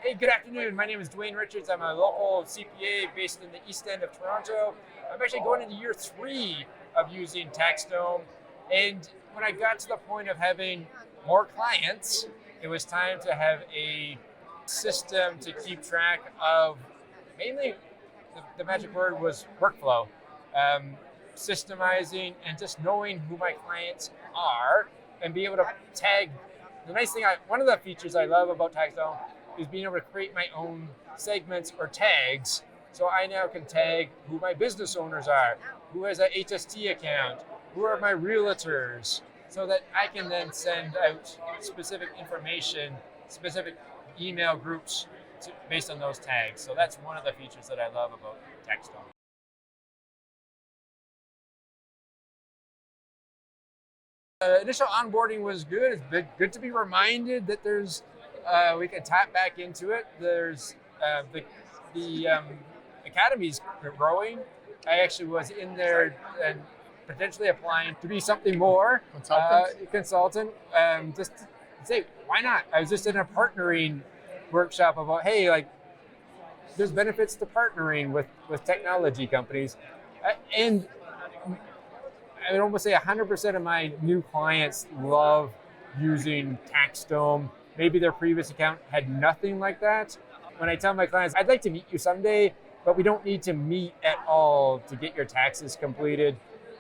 Hey, good afternoon. My name is Dwayne Richards. I'm a local CPA based in the East End of Toronto. I'm actually going into year 3 of using TaxDome. And when I got to the point of having more clients, it was time to have a system to keep track of mainly the magic word was workflow, systemizing and just knowing who my clients are and be able to tag. The nice thing, one of the features I love about TaxDome is being able to create my own segments or tags. So I now can tag who my business owners are, who has an HST account, who are my realtors, so that I can then send out specific information, specific email groups based on those tags. So that's one of the features that I love about TaxDome. Initial onboarding was good. It's been good to be reminded that there's we can tap back into it. There's the academy's growing. I actually was in there and potentially applying to be something more. Consultant. Just to say, why not? I was just in a partnering workshop about, hey, like, there's benefits to partnering with technology companies. And I would almost say 100% of my new clients love using TaxDome. Maybe their previous account had nothing like that. When I tell my clients, I'd like to meet you someday, but we don't need to meet at all to get your taxes completed.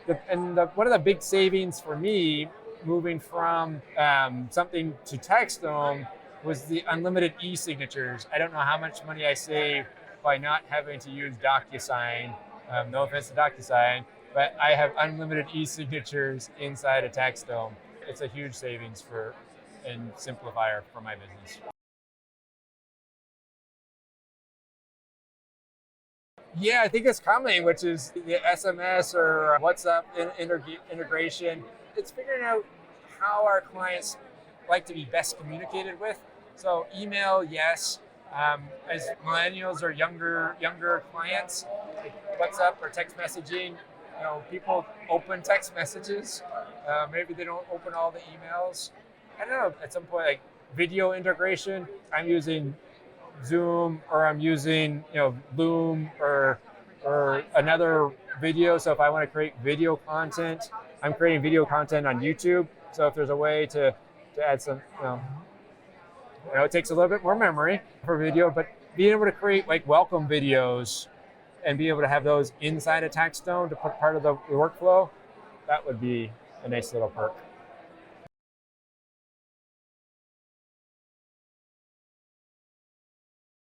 One of the big savings for me moving from something to TaxDome was the unlimited e-signatures. I don't know how much money I saved by not having to use DocuSign. No offense to DocuSign, but I have unlimited e-signatures inside of TaxDome. It's a huge savings and simplifier for my business. Yeah, I think it's coming, which is the SMS or WhatsApp integration. It's figuring out how our clients like to be best communicated with. So email, yes. As millennials or younger clients, WhatsApp or text messaging, people open text messages. Maybe they don't open all the emails. I don't know, at some point, like video integration, I'm using Zoom or I'm using, Loom or another video. So if I want to create video content, I'm creating video content on YouTube. So if there's a way to add some, it takes a little bit more memory for video, but being able to create like welcome videos and be able to have those inside of TaxDome to put part of the workflow, that would be a nice little perk.